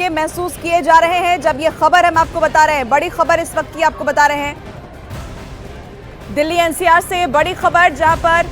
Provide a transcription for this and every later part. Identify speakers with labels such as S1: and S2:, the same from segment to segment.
S1: ये महसूस किए जा रहे हैं। जब ये खबर हम आपको बता रहे हैं, बड़ी खबर इस वक्त की आपको बता रहे हैं दिल्ली एनसीआर से बड़ी खबर, जहां पर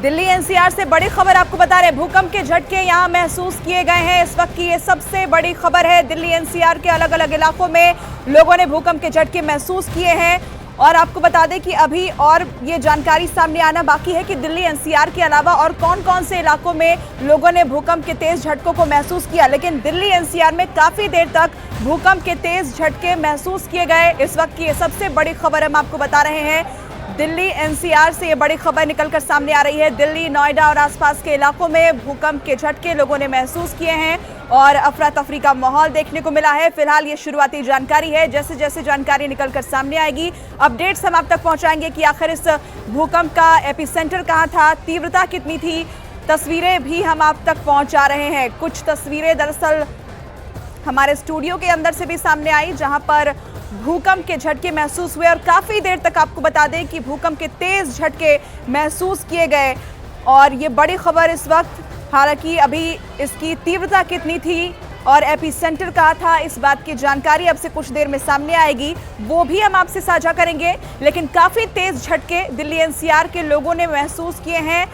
S1: दिल्ली एनसीआर से बड़ी खबर आपको बता रहे हैं। भूकंप के झटके यहां महसूस किए गए हैं। इस वक्त की ये सबसे बड़ी खबर है। दिल्ली एनसीआर के अलग अलग इलाकों में लोगों ने भूकंप के झटके महसूस किए हैं। और आपको बता दें कि अभी और ये जानकारी सामने आना बाकी है कि दिल्ली एनसीआर के अलावा और कौन कौन से इलाकों में लोगों ने भूकंप के तेज झटकों को महसूस किया। लेकिन दिल्ली एनसीआर में काफी देर तक भूकंप के तेज झटके महसूस किए गए। इस वक्त की ये सबसे बड़ी खबर हम आपको बता रहे हैं। दिल्ली एनसीआर से ये बड़ी खबर निकलकर सामने आ रही है। दिल्ली, नोएडा और आसपास के इलाकों में भूकंप के झटके लोगों ने महसूस किए हैं और अफरा तफरी का माहौल देखने को मिला है। फिलहाल ये शुरुआती जानकारी है। जैसे जैसे जानकारी निकलकर सामने आएगी, अपडेट्स हम आप तक पहुंचाएंगे कि आखिर इस भूकंप का एपिसेंटर कहां था, तीव्रता कितनी थी। तस्वीरें भी हम आप तक पहुंचा रहे हैं। कुछ तस्वीरें दरअसल हमारे स्टूडियो के अंदर से भी सामने आई, जहां पर भूकंप के झटके महसूस हुए और काफी देर तक आपको बता दें कि भूकंप के तेज झटके महसूस किए गए। और ये बड़ी खबर इस वक्त, हालांकि अभी इसकी तीव्रता कितनी थी और एपिसेंटर कहाँ था, इस बात की जानकारी अब से कुछ देर में सामने आएगी, वो भी हम आपसे साझा करेंगे। लेकिन काफी तेज झटके दिल्ली एनसीआर के लोगों ने महसूस किए हैं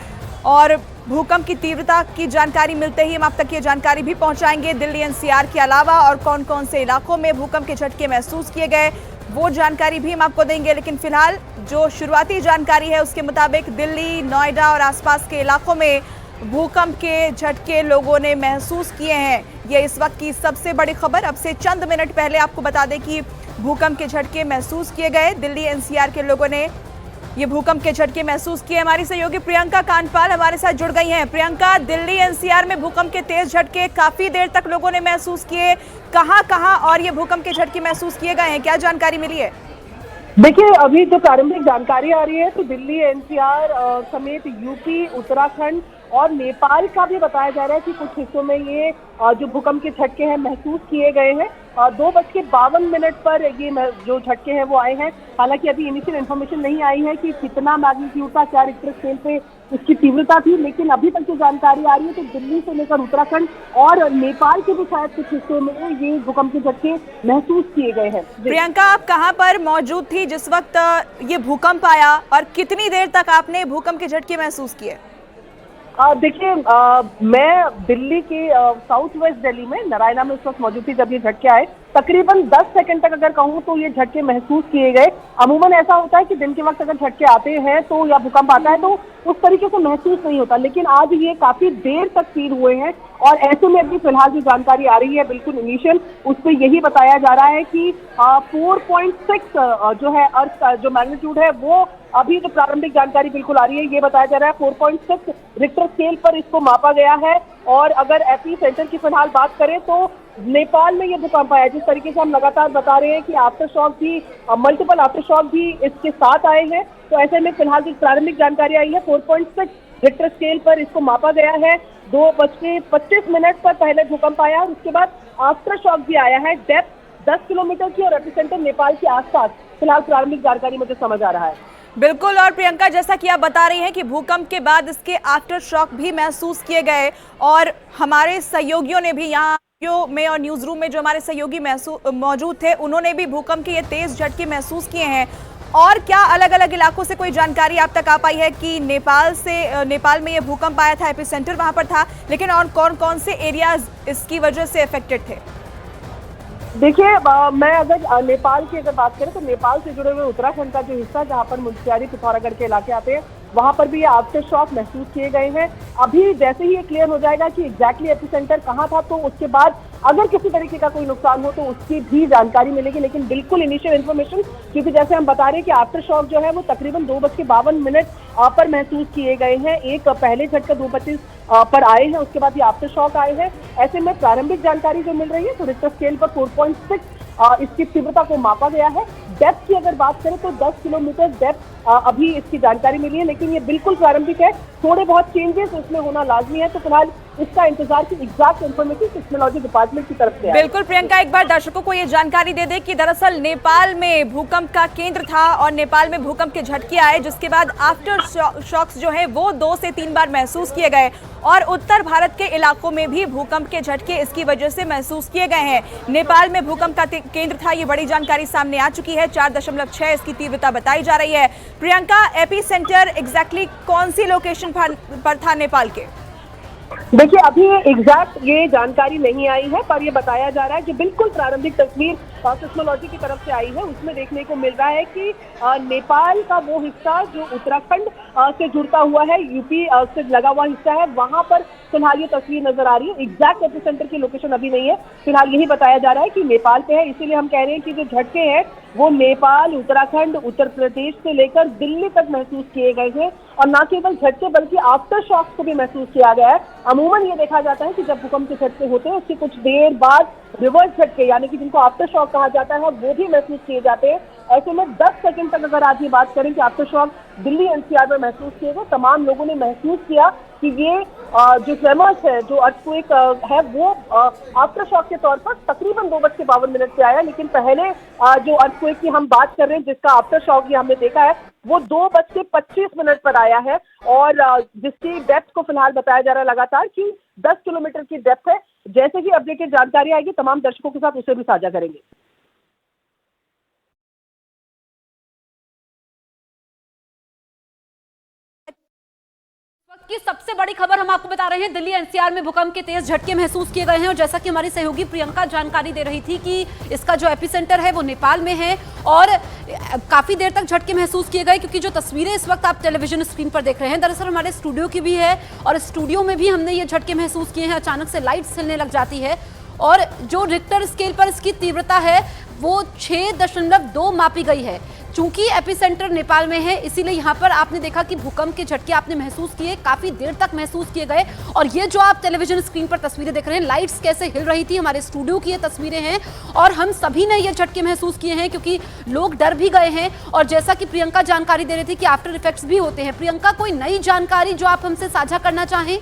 S1: और भूकंप की तीव्रता की जानकारी मिलते ही हम आप तक ये जानकारी भी पहुंचाएंगे। दिल्ली एनसीआर के अलावा और कौन कौन से इलाकों में भूकंप के झटके महसूस किए गए, वो जानकारी भी हम आपको देंगे। लेकिन फिलहाल जो शुरुआती जानकारी है उसके मुताबिक दिल्ली, नोएडा और आसपास के इलाकों में भूकंप के झटके लोगों ने महसूस किए हैं। ये इस वक्त की सबसे बड़ी खबर। अब से चंद मिनट पहले आपको बता दें कि भूकंप के झटके महसूस किए गए। दिल्ली एनसीआर के लोगों ने ये भूकंप के झटके महसूस किए। हमारी सहयोगी प्रियंका कांडपाल हमारे साथ जुड़ गई हैं। प्रियंका, दिल्ली एनसीआर में भूकंप के तेज झटके काफी देर तक लोगों ने महसूस किए, कहां और ये भूकंप के झटके महसूस किए गए हैं, क्या जानकारी मिली है?
S2: देखिए, अभी जो प्रारंभिक जानकारी आ रही है तो दिल्ली एनसीआर समेत यूपी, उत्तराखंड और नेपाल का भी बताया जा रहा है कि कुछ हिस्सों में ये जो भूकंप के झटके हैं महसूस किए गए हैं। 2:52 पर ये जो झटके हैं वो आए हैं। हालांकि अभी इनिशियल इन्फॉर्मेशन नहीं आई है कि कितना मैग्नीट्यूड था, क्या रिक्टर स्केल पे इसकी तीव्रता थी। लेकिन अभी तक जो जानकारी आ रही है तो दिल्ली से लेकर उत्तराखंड और नेपाल के भी शायद कुछ हिस्सों में ये भूकंप के झटके महसूस किए गए हैं।
S1: प्रियंका, आप कहाँ पर मौजूद थी जिस वक्त ये भूकंप आया और कितनी देर तक आपने भूकंप के झटके महसूस किए?
S2: देखिए, मैं दिल्ली के साउथ वेस्ट दिल्ली में नारायणा में उस वक्त मौजूद थी जब ये झटके आए। तकरीबन 10 सेकंड तक अगर कहूँ तो ये झटके महसूस किए गए। अमूमन ऐसा होता है कि दिन के वक्त अगर झटके आते हैं तो या भूकंप आता है तो उस तरीके से महसूस नहीं होता, लेकिन आज ये काफी देर तक फील हुए हैं। और ऐसे में अभी फिलहाल जो जानकारी आ रही है बिल्कुल इनिशियल, उस पर यही बताया जा रहा है कि 4.6 जो है अर्थ का जो मैग्नीट्यूड है वो अभी जो प्रारंभिक जानकारी बिल्कुल आ रही है ये बताया जा रहा है 4.6 रिक्टर स्केल पर इसको मापा गया है। और अगर एपी सेंटर की फिलहाल बात करें तो नेपाल में ये भूकंप आया। जिस तरीके से हम लगातार बता रहे हैं कि आफ्टर शॉक भी, मल्टीपल आफ्टर शॉक भी इसके साथ आए हैं, तो ऐसे में फिलहाल जो प्रारंभिक जानकारी आई है 4.6 रिक्टर स्केल पर इसको मापा गया है। 2:25 पर पहले भूकंप आया और उसके बाद आफ्टर शॉक भी आया है। डेप्थ 10 किलोमीटर की और एपिसेंटर नेपाल के आसपास फिलहाल प्रारंभिक जानकारी मुझे समझ आ रहा है।
S1: बिल्कुल। और प्रियंका, जैसा कि आप बता रही हैं कि भूकंप के बाद इसके आफ्टर शॉक भी महसूस किए गए और हमारे सहयोगियों ने भी यहाँ में और न्यूज रूम में जो हमारे सहयोगी मौजूद थे उन्होंने भी भूकंप के ये तेज झटके महसूस किए हैं। और क्या अलग अलग इलाकों से कोई जानकारी आप तक आ पाई है कि नेपाल में ये भूकंप आया था, एपिसेंटर वहां पर था, लेकिन और कौन कौन से एरियाज इसकी वजह से अफेक्टेड थे?
S2: देखिए, मैं अगर नेपाल की अगर बात करें तो नेपाल से जुड़े हुए उत्तराखंड का जो हिस्सा जहां पर मुंशियारी, पिथौरागढ़ के इलाके आते हैं वहां पर भी ये आफ्टर शॉक महसूस किए गए हैं। अभी जैसे ही ये क्लियर हो जाएगा कि एग्जैक्टली एपिसेंटर कहां था तो उसके बाद अगर किसी तरीके का कोई नुकसान हो तो उसकी भी जानकारी मिलेगी। लेकिन बिल्कुल इनिशियल इन्फॉर्मेशन, क्योंकि जैसे हम बता रहे हैं कि आफ्टर शॉक जो है वो तकरीबन 2:52 पर महसूस किए गए हैं। एक पहले झटका 2:25 पर आए हैं, उसके बाद ये आफ्टर शॉक आए हैं। ऐसे में प्रारंभिक जानकारी जो मिल रही है तो रिक्टर स्केल पर 4.6 इसकी तीव्रता को मापा गया है। डेप्थ की अगर बात करें तो 10 किलोमीटर डेप्थ अभी इसकी जानकारी मिली है, लेकिन ये बिल्कुल प्रारंभिक है। थोड़े बहुत चेंजेस इसमें होना लाजमी है, तो फिलहाल इसका इंतजार की एग्जैक्ट इन्फॉर्मेशन सिस्मोलॉजी डिपार्टमेंट की तरफ से।
S1: बिल्कुल प्रियंका, एक बार दर्शकों को ये जानकारी दे दे कि दरअसल नेपाल में भूकंप का केंद्र था और नेपाल में भूकंप के झटके आए, जिसके बाद आफ्टर शॉक्स जो है वो 2 से 3 बार महसूस किए गए और उत्तर भारत के इलाकों में भी भूकंप के झटके इसकी वजह से महसूस किए गए हैं। नेपाल में भूकंप का केंद्र था, ये बड़ी जानकारी सामने आ चुकी है। 4.6 इसकी तीव्रता बताई जा रही है। प्रियंका, एपी सेंटर एग्जैक्टली कौन सी लोकेशन पर था नेपाल के?
S2: देखिए, अभी एग्जैक्ट ये जानकारी नहीं आई है, पर ये बताया जा रहा है कि बिल्कुल प्रारंभिक तस्वीर सिस्मोलॉजी की तरफ से आई है। उसमें देखने को मिल रहा है कि नेपाल का वो हिस्सा जो उत्तराखंड से जुड़ता हुआ है, यूपी से लगा हुआ हिस्सा है, वहां पर फिलहाल ये तस्वीर नजर आ रही है। एग्जैक्ट एपिसेंटर की लोकेशन अभी नहीं है, फिलहाल यही बताया जा रहा है कि नेपाल पे है। इसीलिए हम कह रहे हैं कि जो झटके हैं वो नेपाल, उत्तराखंड, उत्तर प्रदेश से लेकर दिल्ली तक महसूस किए गए हैं। और न केवल झटके बल्कि आफ्टर शॉक्स को भी महसूस किया गया है। अमूमन ये देखा जाता है कि जब भूकंप के झटके होते हैं उसके कुछ देर बाद रिवर्स झटके, यानी कि जिनको आफ्टर शॉक कहा जाता है, वो भी महसूस किए जाते हैं। ऐसे में 10 सेकंड तक अगर आज ये बात करें कि आफ्टर शॉक दिल्ली एनसीआर में महसूस किए गए, तमाम लोगों ने महसूस किया कि ये जो ट्रेमर्स है, जो अर्थक्वेक है, वो आफ्टर शॉक के तौर पर तकरीबन 2:52 पे आया। लेकिन पहले जो अर्थक्वेक की हम बात कर रहे हैं, जिसका आफ्टर शॉक ये हमने देखा है, वो 2:25 पर आया है और जिसकी डेप्थ को फिलहाल बताया जा रहा है लगातार कि 10 किलोमीटर की डेप्थ है। जैसे ही अपडेटेड जानकारी आएगी तमाम दर्शकों के साथ उसे भी साझा करेंगे।
S3: की सबसे बड़ी खबर हम आपको बता रहे हैं, दिल्ली एनसीआर में भूकंप के तेज झटके महसूस किए गए हैं और जैसा कि हमारी सहयोगी प्रियंका जानकारी दे रही थी कि इसका जो एपिसेंटर है वो नेपाल में है और काफी देर तक झटके महसूस किए गए, क्योंकि जो तस्वीरें इस वक्त आप टेलीविजन स्क्रीन पर देख रहे हैं दरअसल हमारे स्टूडियो की भी है और स्टूडियो में भी हमने ये झटके महसूस किए हैं। अचानक से लाइट्स हिलने लग जाती है और जो रिक्टर स्केल पर इसकी तीव्रता है वो 6.2 मापी गई है। चूंकि एपिसेंटर नेपाल में है, इसीलिए यहाँ पर आपने देखा कि भूकंप के झटके आपने महसूस किए, काफी देर तक महसूस किए गए। और ये जो आप टेलीविजन स्क्रीन पर तस्वीरें देख रहे हैं, लाइट्स कैसे हिल रही थी, हमारे स्टूडियो की ये तस्वीरें हैं और हम सभी ने ये झटके महसूस किए हैं क्योंकि लोग डर भी गए हैं। और जैसा कि प्रियंका जानकारी दे रही थी कि आफ्टर इफेक्ट्स भी होते हैं। प्रियंका, कोई नई जानकारी जो आप हमसे साझा करना चाहें?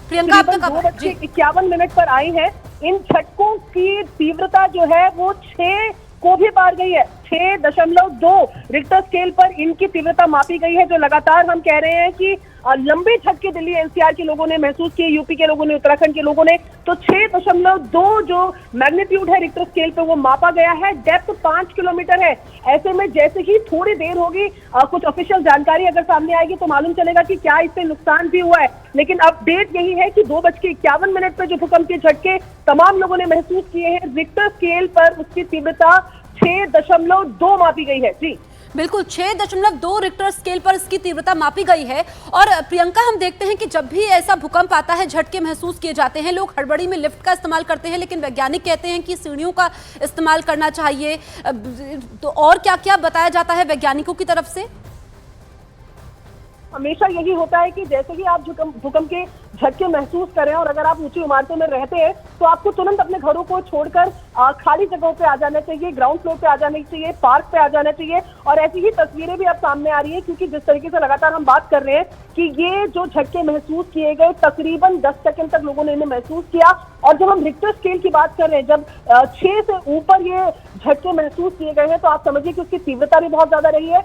S3: प्रियंका, आपका
S2: 2:51 पर आई है। इन झटकों की तीव्रता जो है वो 6 को भी पार गई है। 6.2 रिक्टर स्केल पर इनकी तीव्रता मापी गई है, जो लगातार हम कह रहे हैं कि लंबे झटके दिल्ली एनसीआर के लोगों ने महसूस किए, यूपी के लोगों ने, उत्तराखंड के लोगों ने। तो 6.2 जो मैग्नीट्यूड है रिक्टर स्केल पे वो मापा गया है। डेप्थ 5 किलोमीटर है। ऐसे में जैसे ही थोड़ी देर होगी कुछ ऑफिशियल जानकारी अगर सामने आएगी तो मालूम चलेगा कि क्या इससे नुकसान भी हुआ है। लेकिन अपडेट यही है कि 2:51 पर जो भूकंप के झटके तमाम लोगों ने महसूस किए हैं, रिक्टर स्केल पर उसकी तीव्रता 6.2 मापी गई है। जी
S3: बिल्कुल, 6.2 रिक्टर स्केल पर इसकी तीव्रता मापी गई है। और प्रियंका, हम देखते हैं कि जब भी ऐसा भूकंप आता है, झटके महसूस किए जाते हैं, लोग हड़बड़ी में लिफ्ट का इस्तेमाल करते हैं, लेकिन वैज्ञानिक कहते हैं कि सीढ़ियों का इस्तेमाल करना चाहिए। तो और क्या क्या बताया जाता है वैज्ञानिकों की तरफ से?
S2: हमेशा यही होता है कि जैसे ही आप भूकंप के झटके महसूस करें और अगर आप ऊंची इमारतों में रहते हैं तो आपको तुरंत अपने घरों को छोड़कर खाली जगहों पे आ जाना चाहिए, ग्राउंड फ्लोर पे आ जाना चाहिए, पार्क पे आ जाना चाहिए। और ऐसी ही तस्वीरें भी अब सामने आ रही है, क्योंकि जिस तरीके से लगातार हम बात कर रहे हैं कि ये जो झटके महसूस किए गए तकरीबन 10 सेकंड तक लोगों ने इन्हें महसूस किया। और जब हम रिक्टर स्केल की बात कर रहे हैं, जब 6 से ऊपर ये झटके महसूस किए गए हैं, तो आप समझिए कि उसकी तीव्रता भी बहुत ज्यादा रही है।